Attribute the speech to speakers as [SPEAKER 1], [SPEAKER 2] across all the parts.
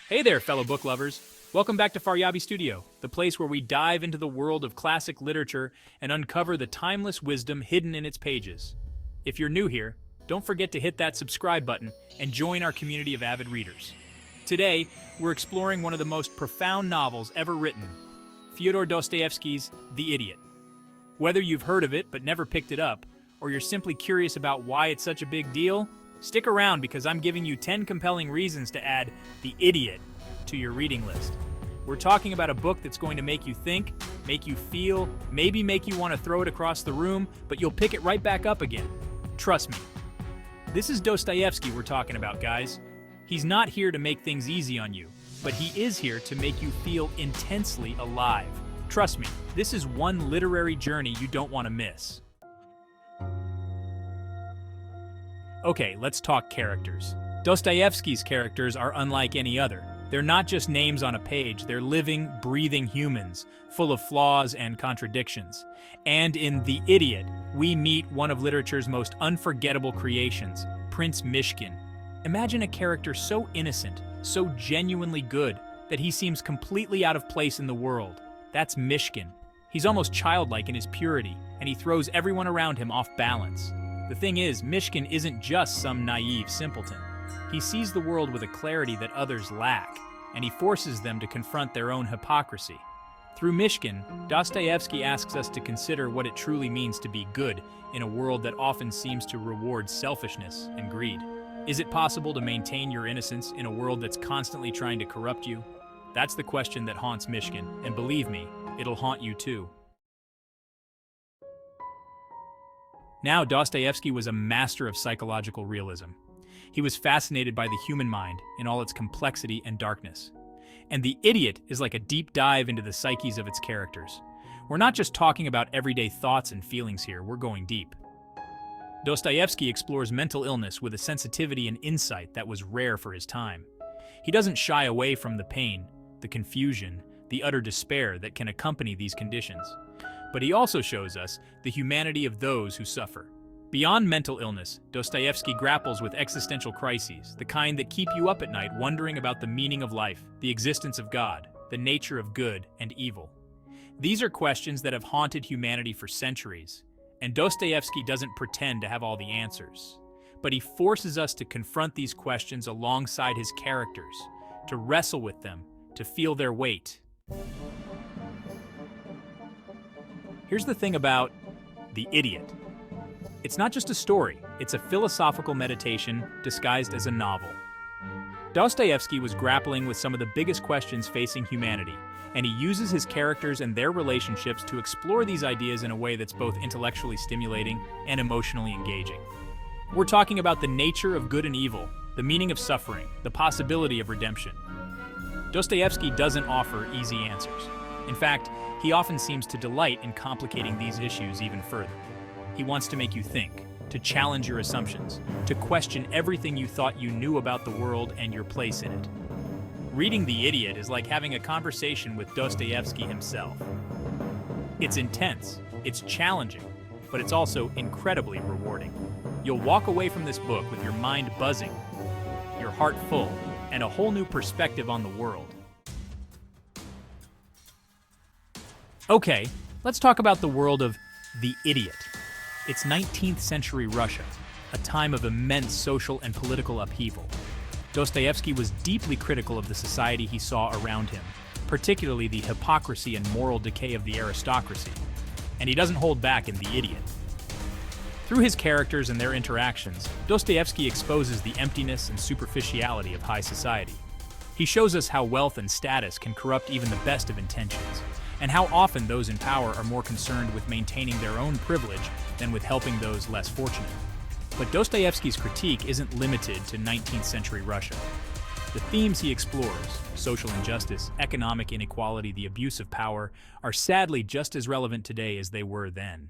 [SPEAKER 1] Hey there, fellow book lovers. Welcome back to Faryabi Studio, the place where we dive into the world of classic literature and uncover the timeless wisdom hidden in its pages. If you're new here, don't forget to hit that subscribe button and join our community of avid readers. Today, we're exploring one of the most profound novels ever written, Fyodor Dostoevsky's The Idiot. Whether you've heard of it but never picked it up, or you're simply curious about why it's such a big deal, stick around because I'm giving you 10 compelling reasons to add The Idiot to your reading list. We're talking about a book that's going to make you think, make you feel, maybe make you want to throw it across the room, but you'll pick it right back up again. Trust me. This is Dostoevsky we're talking about, guys. He's not here to make things easy on you, but he is here to make you feel intensely alive. Trust me, this is one literary journey you don't want to miss. Okay, let's talk characters. Dostoevsky's characters are unlike any other. They're not just names on a page, they're living, breathing humans, full of flaws and contradictions. And in The Idiot, we meet one of literature's most unforgettable creations, Prince Myshkin. Imagine a character so innocent, so genuinely good, that he seems completely out of place in the world. That's Myshkin. He's almost childlike in his purity, and he throws everyone around him off balance. The thing is, Myshkin isn't just some naive simpleton. He sees the world with a clarity that others lack, and he forces them to confront their own hypocrisy. Through Myshkin, Dostoevsky asks us to consider what it truly means to be good in a world that often seems to reward selfishness and greed. Is it possible to maintain your innocence in a world that's constantly trying to corrupt you? That's the question that haunts Myshkin, and believe me, it'll haunt you too. Now, Dostoevsky was a master of psychological realism. He was fascinated by the human mind in all its complexity and darkness. And The Idiot is like a deep dive into the psyches of its characters. We're not just talking about everyday thoughts and feelings here, we're going deep. Dostoevsky explores mental illness with a sensitivity and insight that was rare for his time. He doesn't shy away from the pain, the confusion, the utter despair that can accompany these conditions. But he also shows us the humanity of those who suffer. Beyond mental illness, Dostoevsky grapples with existential crises, the kind that keep you up at night wondering about the meaning of life, the existence of God, the nature of good and evil. These are questions that have haunted humanity for centuries, and Dostoevsky doesn't pretend to have all the answers. But he forces us to confront these questions alongside his characters, to wrestle with them, to feel their weight. Here's the thing about The Idiot. It's not just a story, it's a philosophical meditation disguised as a novel. Dostoevsky was grappling with some of the biggest questions facing humanity, and he uses his characters and their relationships to explore these ideas in a way that's both intellectually stimulating and emotionally engaging. We're talking about the nature of good and evil, the meaning of suffering, the possibility of redemption. Dostoevsky doesn't offer easy answers. In fact, he often seems to delight in complicating these issues even further. He wants to make you think, to challenge your assumptions, to question everything you thought you knew about the world and your place in it. Reading The Idiot is like having a conversation with Dostoevsky himself. It's intense, it's challenging, but it's also incredibly rewarding. You'll walk away from this book with your mind buzzing, your heart full, and a whole new perspective on the world. Okay, let's talk about the world of The Idiot. It's 19th century Russia, a time of immense social and political upheaval. Dostoevsky was deeply critical of the society he saw around him, particularly the hypocrisy and moral decay of the aristocracy. And he doesn't hold back in The Idiot. Through his characters and their interactions, Dostoevsky exposes the emptiness and superficiality of high society. He shows us how wealth and status can corrupt even the best of intentions, and how often those in power are more concerned with maintaining their own privilege than with helping those less fortunate. But Dostoevsky's critique isn't limited to 19th century Russia. The themes he explores, social injustice, economic inequality, the abuse of power, are sadly just as relevant today as they were then.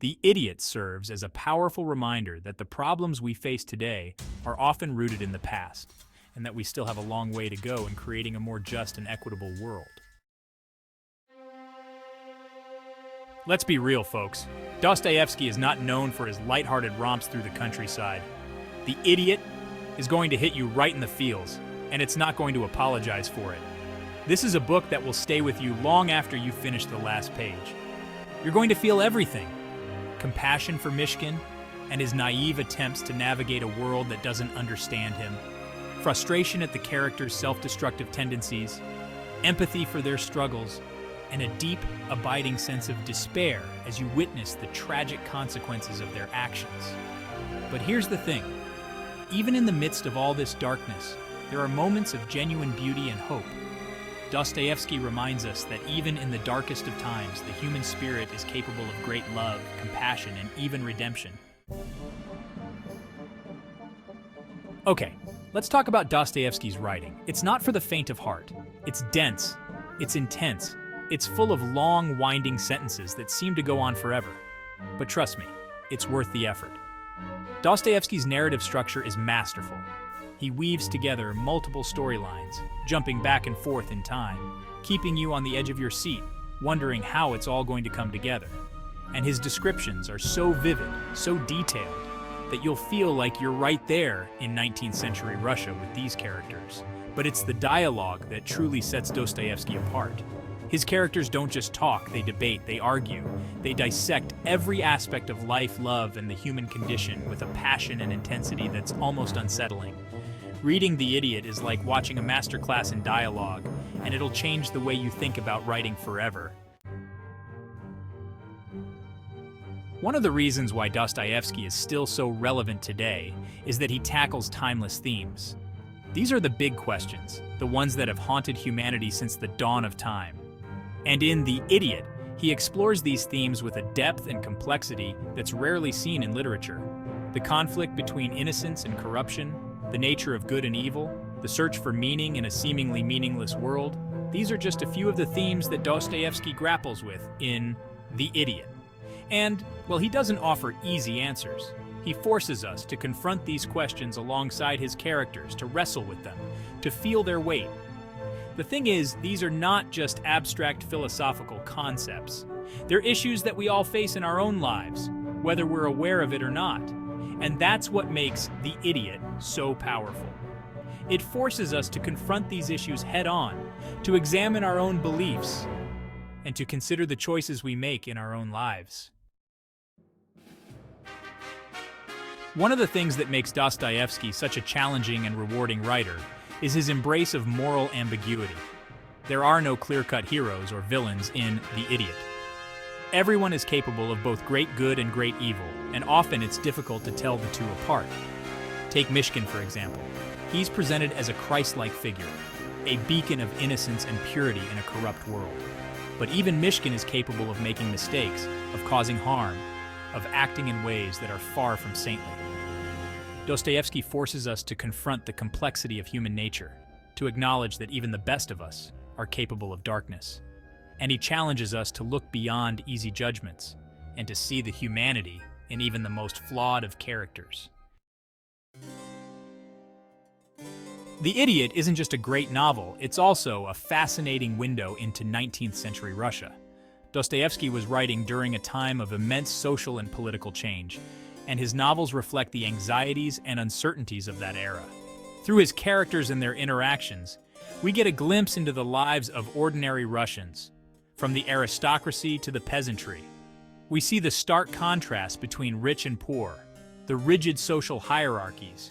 [SPEAKER 1] The Idiot serves as a powerful reminder that the problems we face today are often rooted in the past, and that we still have a long way to go in creating a more just and equitable world. Let's be real, folks. Dostoevsky is not known for his lighthearted romps through the countryside. The Idiot is going to hit you right in the feels, and it's not going to apologize for it. This is a book that will stay with you long after you finish the last page. You're going to feel everything: compassion for Mishkin and his naive attempts to navigate a world that doesn't understand him, frustration at the characters' self-destructive tendencies, empathy for their struggles, and a deep, abiding sense of despair as you witness the tragic consequences of their actions. But here's the thing: even in the midst of all this darkness, there are moments of genuine beauty and hope. Dostoevsky reminds us that even in the darkest of times, the human spirit is capable of great love, compassion, and even redemption. Okay, let's talk about Dostoevsky's writing. It's not for the faint of heart. It's dense, it's intense, it's full of long, winding sentences that seem to go on forever. But trust me, it's worth the effort. Dostoevsky's narrative structure is masterful. He weaves together multiple storylines, jumping back and forth in time, keeping you on the edge of your seat, wondering how it's all going to come together. And his descriptions are so vivid, so detailed, that you'll feel like you're right there in 19th century Russia with these characters. But it's the dialogue that truly sets Dostoevsky apart. His characters don't just talk, they debate, they argue. They dissect every aspect of life, love, and the human condition with a passion and intensity that's almost unsettling. Reading The Idiot is like watching a masterclass in dialogue, and it'll change the way you think about writing forever. One of the reasons why Dostoevsky is still so relevant today is that he tackles timeless themes. These are the big questions, the ones that have haunted humanity since the dawn of time. And in The Idiot, he explores these themes with a depth and complexity that's rarely seen in literature. The conflict between innocence and corruption, the nature of good and evil, the search for meaning in a seemingly meaningless world, these are just a few of the themes that Dostoevsky grapples with in The Idiot. And, well, he doesn't offer easy answers. He forces us to confront these questions alongside his characters, to wrestle with them, to feel their weight. The thing is, these are not just abstract philosophical concepts. They're issues that we all face in our own lives, whether we're aware of it or not. And that's what makes The Idiot so powerful. It forces us to confront these issues head-on, to examine our own beliefs, and to consider the choices we make in our own lives. One of the things that makes Dostoevsky such a challenging and rewarding writer is his embrace of moral ambiguity. There are no clear-cut heroes or villains in The Idiot. Everyone is capable of both great good and great evil, and often it's difficult to tell the two apart. Take Mishkin, for example. He's presented as a Christ-like figure, a beacon of innocence and purity in a corrupt world. But even Mishkin is capable of making mistakes, of causing harm, of acting in ways that are far from saintly. Dostoevsky forces us to confront the complexity of human nature, to acknowledge that even the best of us are capable of darkness. And he challenges us to look beyond easy judgments and to see the humanity in even the most flawed of characters. The Idiot isn't just a great novel, it's also a fascinating window into 19th century Russia. Dostoevsky was writing during a time of immense social and political change, and his novels reflect the anxieties and uncertainties of that era. Through his characters and their interactions, we get a glimpse into the lives of ordinary Russians, from the aristocracy to the peasantry. We see the stark contrast between rich and poor, the rigid social hierarchies,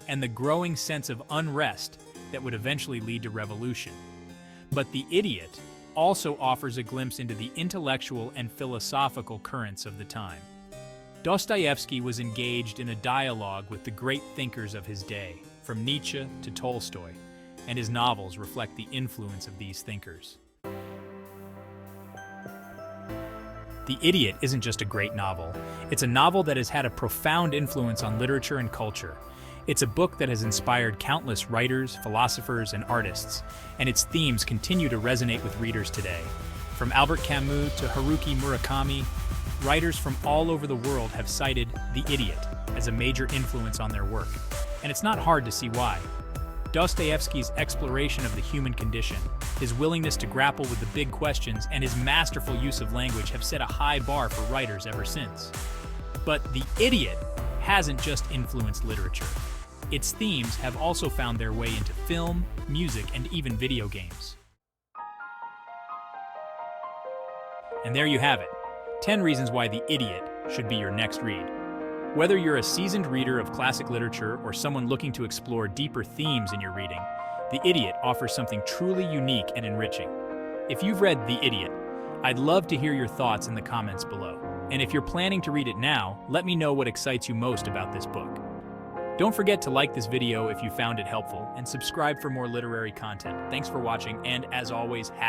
[SPEAKER 1] and the growing sense of unrest that would eventually lead to revolution. But The Idiot also offers a glimpse into the intellectual and philosophical currents of the time. Dostoevsky was engaged in a dialogue with the great thinkers of his day, from Nietzsche to Tolstoy, and his novels reflect the influence of these thinkers. The Idiot isn't just a great novel, it's a novel that has had a profound influence on literature and culture. It's a book that has inspired countless writers, philosophers, and artists, and its themes continue to resonate with readers today. From Albert Camus to Haruki Murakami, writers from all over the world have cited The Idiot as a major influence on their work, and it's not hard to see why. Dostoevsky's exploration of the human condition, his willingness to grapple with the big questions, and his masterful use of language have set a high bar for writers ever since. But The Idiot hasn't just influenced literature. Its themes have also found their way into film, music, and even video games. And there you have it, 10 reasons why The Idiot should be your next read. Whether you're a seasoned reader of classic literature or someone looking to explore deeper themes in your reading, The Idiot offers something truly unique and enriching. If you've read The Idiot, I'd love to hear your thoughts in the comments below. And if you're planning to read it now, let me know what excites you most about this book. Don't forget to like this video if you found it helpful and subscribe for more literary content. Thanks for watching, and as always, happy